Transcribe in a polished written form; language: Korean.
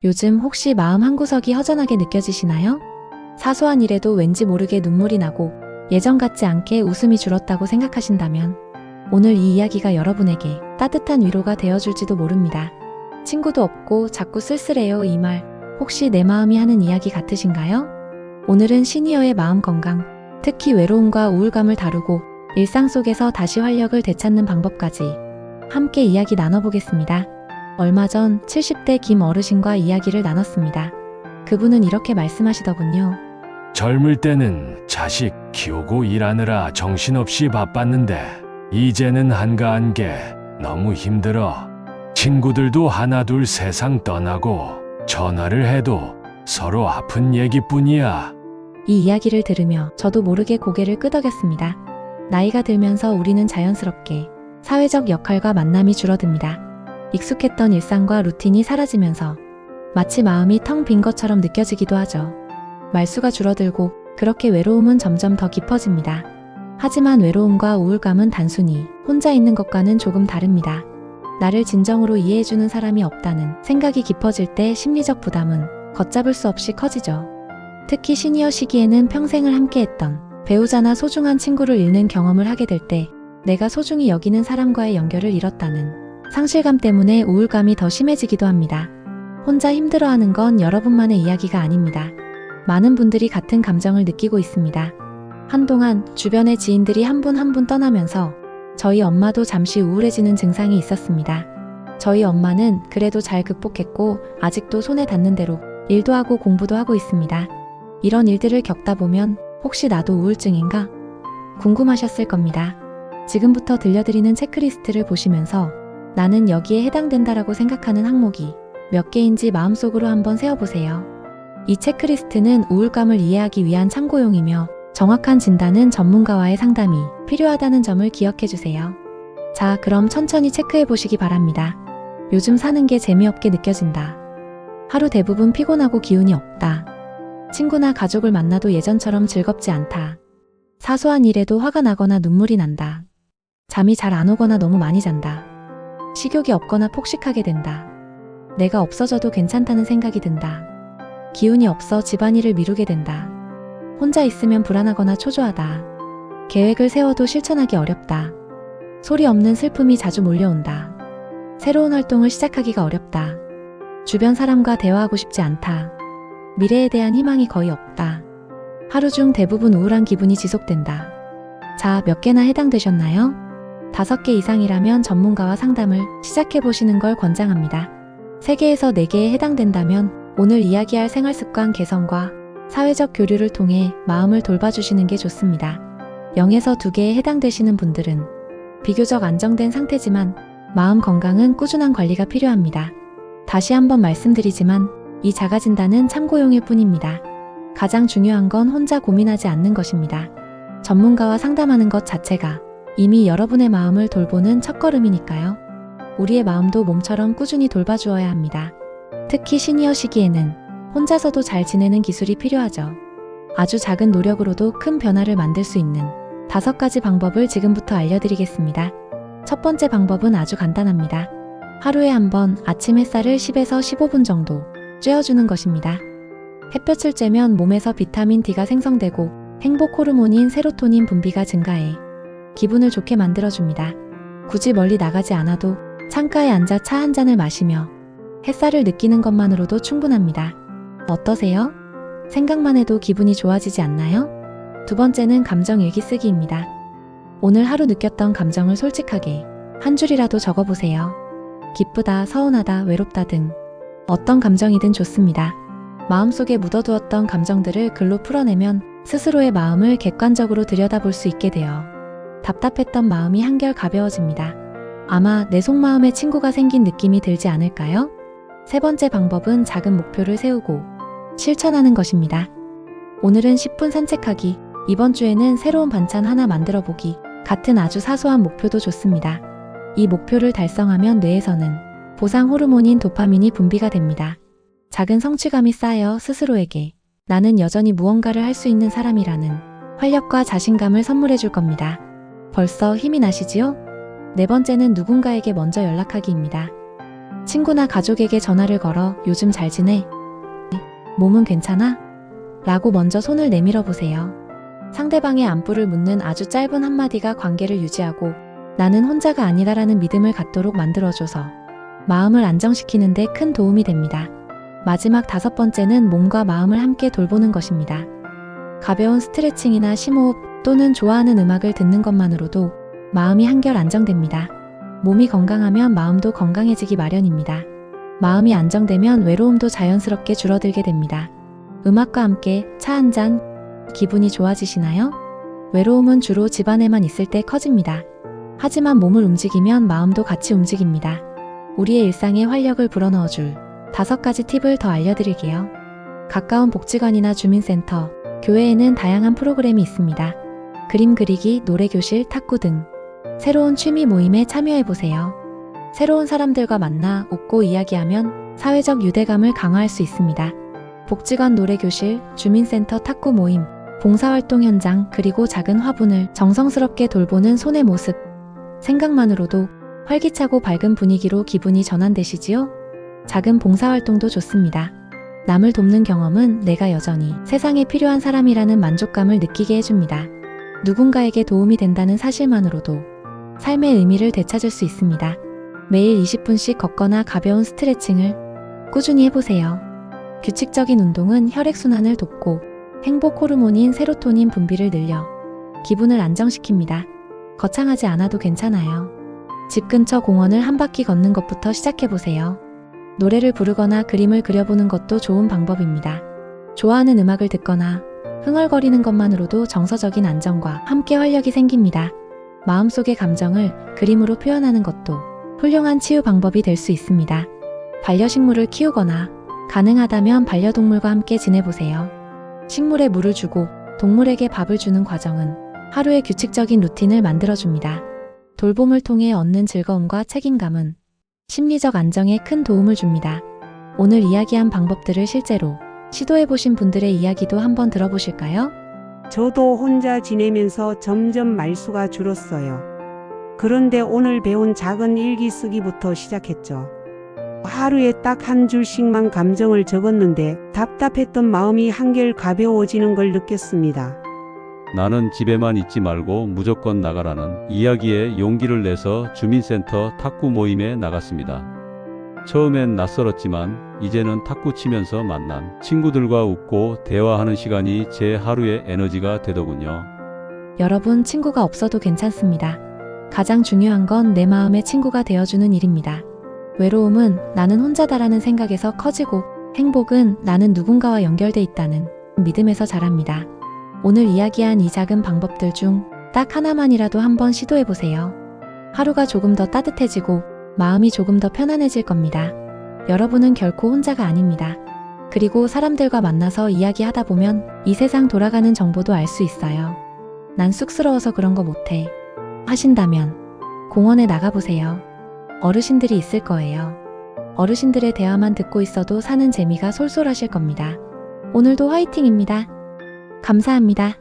요즘 혹시 마음 한구석이 허전하게 느껴지시나요? 사소한 일에도 왠지 모르게 눈물이 나고 예전 같지 않게 웃음이 줄었다고 생각하신다면 오늘 이 이야기가 여러분에게 따뜻한 위로가 되어줄지도 모릅니다. 친구도 없고 자꾸 쓸쓸해요. 이 말 혹시 내 마음이 하는 이야기 같으신가요? 오늘은 시니어의 마음 건강, 특히 외로움과 우울감을 다루고 일상 속에서 다시 활력을 되찾는 방법까지 함께 이야기 나눠보겠습니다. 얼마 전 70대 김 어르신과 이야기를 나눴습니다. 그분은 이렇게 말씀하시더군요. 젊을 때는 자식 키우고 일하느라 정신없이 바빴는데 이제는 한가한 게 너무 힘들어. 친구들도 하나둘 세상 떠나고 전화를 해도 서로 아픈 얘기뿐이야. 이 이야기를 들으며 저도 모르게 고개를 끄덕였습니다. 나이가 들면서 우리는 자연스럽게 사회적 역할과 만남이 줄어듭니다. 익숙했던 일상과 루틴이 사라지면서 마치 마음이 텅 빈 것처럼 느껴지기도 하죠. 말수가 줄어들고 그렇게 외로움은 점점 더 깊어집니다. 하지만 외로움과 우울감은 단순히 혼자 있는 것과는 조금 다릅니다. 나를 진정으로 이해해주는 사람이 없다는 생각이 깊어질 때 심리적 부담은 걷잡을 수 없이 커지죠. 특히 시니어 시기에는 평생을 함께했던 배우자나 소중한 친구를 잃는 경험을 하게 될 때 내가 소중히 여기는 사람과의 연결을 잃었다는 상실감 때문에 우울감이 더 심해지기도 합니다. 혼자 힘들어하는 건 여러분만의 이야기가 아닙니다. 많은 분들이 같은 감정을 느끼고 있습니다. 한동안 주변의 지인들이 한 분 한 분 떠나면서 저희 엄마도 잠시 우울해지는 증상이 있었습니다. 저희 엄마는 그래도 잘 극복했고 아직도 손에 닿는 대로 일도 하고 공부도 하고 있습니다. 이런 일들을 겪다 보면 혹시 나도 우울증인가? 궁금하셨을 겁니다. 지금부터 들려드리는 체크리스트를 보시면서 나는 여기에 해당된다라고 생각하는 항목이 몇 개인지 마음속으로 한번 세어보세요. 이 체크리스트는 우울감을 이해하기 위한 참고용이며 정확한 진단은 전문가와의 상담이 필요하다는 점을 기억해주세요. 자, 그럼 천천히 체크해보시기 바랍니다. 요즘 사는 게 재미없게 느껴진다. 하루 대부분 피곤하고 기운이 없다. 친구나 가족을 만나도 예전처럼 즐겁지 않다. 사소한 일에도 화가 나거나 눈물이 난다. 잠이 잘 안 오거나 너무 많이 잔다. 식욕이 없거나 폭식하게 된다. 내가 없어져도 괜찮다는 생각이 든다. 기운이 없어 집안일을 미루게 된다. 혼자 있으면 불안하거나 초조하다. 계획을 세워도 실천하기 어렵다. 소리 없는 슬픔이 자주 몰려온다. 새로운 활동을 시작하기가 어렵다. 주변 사람과 대화하고 싶지 않다. 미래에 대한 희망이 거의 없다. 하루 중 대부분 우울한 기분이 지속된다. 자, 몇 개나 해당되셨나요? 5개 이상이라면 전문가와 상담을 시작해보시는 걸 권장합니다. 3개에서 4개에 해당된다면 오늘 이야기할 생활습관 개선과 사회적 교류를 통해 마음을 돌봐주시는 게 좋습니다. 0에서 2개에 해당되시는 분들은 비교적 안정된 상태지만 마음 건강은 꾸준한 관리가 필요합니다. 다시 한번 말씀드리지만 이 자가진단은 참고용일 뿐입니다. 가장 중요한 건 혼자 고민하지 않는 것입니다. 전문가와 상담하는 것 자체가 이미 여러분의 마음을 돌보는 첫걸음이니까요. 우리의 마음도 몸처럼 꾸준히 돌봐주어야 합니다. 특히 시니어 시기에는 혼자서도 잘 지내는 기술이 필요하죠. 아주 작은 노력으로도 큰 변화를 만들 수 있는 5가지 방법을 지금부터 알려드리겠습니다. 첫 번째 방법은 아주 간단합니다. 하루에 한 번 아침 햇살을 10에서 15분 정도 쬐어주는 것입니다. 햇볕을 쬐면 몸에서 비타민 D가 생성되고 행복 호르몬인 세로토닌 분비가 증가해 기분을 좋게 만들어줍니다. 굳이 멀리 나가지 않아도 창가에 앉아 차 한 잔을 마시며 햇살을 느끼는 것만으로도 충분합니다. 어떠세요? 생각만 해도 기분이 좋아지지 않나요? 두 번째는 감정 일기 쓰기입니다. 오늘 하루 느꼈던 감정을 솔직하게 한 줄이라도 적어보세요. 기쁘다, 서운하다, 외롭다 등 어떤 감정이든 좋습니다. 마음속에 묻어두었던 감정들을 글로 풀어내면 스스로의 마음을 객관적으로 들여다볼 수 있게 되어 답답했던 마음이 한결 가벼워집니다. 아마 내 속마음에 친구가 생긴 느낌이 들지 않을까요? 세 번째 방법은 작은 목표를 세우고 실천하는 것입니다. 오늘은 10분 산책하기, 이번 주에는 새로운 반찬 하나 만들어 보기 같은 아주 사소한 목표도 좋습니다. 이 목표를 달성하면 뇌에서는 보상 호르몬인 도파민이 분비가 됩니다. 작은 성취감이 쌓여 스스로에게 나는 여전히 무언가를 할 수 있는 사람이라는 활력과 자신감을 선물해 줄 겁니다. 벌써 힘이 나시지요? 네 번째는 누군가에게 먼저 연락하기입니다. 친구나 가족에게 전화를 걸어 요즘 잘 지내? 몸은 괜찮아? 라고 먼저 손을 내밀어 보세요. 상대방의 안부를 묻는 아주 짧은 한마디가 관계를 유지하고 나는 혼자가 아니다라는 믿음을 갖도록 만들어줘서 마음을 안정시키는 데 큰 도움이 됩니다. 마지막 5번째는 몸과 마음을 함께 돌보는 것입니다. 가벼운 스트레칭이나 심호흡 또는 좋아하는 음악을 듣는 것만으로도 마음이 한결 안정됩니다. 몸이 건강하면 마음도 건강해지기 마련입니다. 마음이 안정되면 외로움도 자연스럽게 줄어들게 됩니다. 음악과 함께 차 한 잔, 기분이 좋아지시나요? 외로움은 주로 집안에만 있을 때 커집니다. 하지만 몸을 움직이면 마음도 같이 움직입니다. 우리의 일상에 활력을 불어넣어줄 5가지 팁을 더 알려드릴게요. 가까운 복지관이나 주민센터, 교회에는 다양한 프로그램이 있습니다. 그림 그리기, 노래교실, 탁구 등 새로운 취미 모임에 참여해보세요. 새로운 사람들과 만나 웃고 이야기하면 사회적 유대감을 강화할 수 있습니다. 복지관 노래교실, 주민센터 탁구 모임, 봉사활동 현장, 그리고 작은 화분을 정성스럽게 돌보는 손의 모습. 생각만으로도 활기차고 밝은 분위기로 기분이 전환되시지요? 작은 봉사활동도 좋습니다. 남을 돕는 경험은 내가 여전히 세상에 필요한 사람이라는 만족감을 느끼게 해줍니다. 누군가에게 도움이 된다는 사실만으로도 삶의 의미를 되찾을 수 있습니다. 매일 20분씩 걷거나 가벼운 스트레칭을 꾸준히 해보세요. 규칙적인 운동은 혈액순환을 돕고 행복 호르몬인 세로토닌 분비를 늘려 기분을 안정시킵니다. 거창하지 않아도 괜찮아요. 집 근처 공원을 한 바퀴 걷는 것부터 시작해보세요. 노래를 부르거나 그림을 그려보는 것도 좋은 방법입니다. 좋아하는 음악을 듣거나 흥얼거리는 것만으로도 정서적인 안정과 함께 활력이 생깁니다. 마음속의 감정을 그림으로 표현하는 것도 훌륭한 치유 방법이 될 수 있습니다. 반려식물을 키우거나 가능하다면 반려동물과 함께 지내보세요. 식물에 물을 주고 동물에게 밥을 주는 과정은 하루의 규칙적인 루틴을 만들어줍니다. 돌봄을 통해 얻는 즐거움과 책임감은 심리적 안정에 큰 도움을 줍니다. 오늘 이야기한 방법들을 실제로 시도해보신 분들의 이야기도 한번 들어보실까요? 저도 혼자 지내면서 점점 말수가 줄었어요. 그런데 오늘 배운 작은 일기 쓰기부터 시작했죠. 하루에 딱 한 줄씩만 감정을 적었는데 답답했던 마음이 한결 가벼워지는 걸 느꼈습니다. 나는 집에만 있지 말고 무조건 나가라는 이야기에 용기를 내서 주민센터 탁구 모임에 나갔습니다. 처음엔 낯설었지만 이제는 탁구 치면서 만난 친구들과 웃고 대화하는 시간이 제 하루의 에너지가 되더군요. 여러분, 친구가 없어도 괜찮습니다. 가장 중요한 건 내 마음의 친구가 되어주는 일입니다. 외로움은 나는 혼자다라는 생각에서 커지고 행복은 나는 누군가와 연결돼 있다는 믿음에서 자랍니다. 오늘 이야기한 이 작은 방법들 중 딱 하나만이라도 한번 시도해보세요. 하루가 조금 더 따뜻해지고 마음이 조금 더 편안해질 겁니다. 여러분은 결코 혼자가 아닙니다. 그리고 사람들과 만나서 이야기하다 보면 이 세상 돌아가는 정보도 알 수 있어요. 난 쑥스러워서 그런 거 못해 하신다면 공원에 나가보세요. 어르신들이 있을 거예요. 어르신들의 대화만 듣고 있어도 사는 재미가 솔솔하실 겁니다. 오늘도 화이팅입니다. 감사합니다.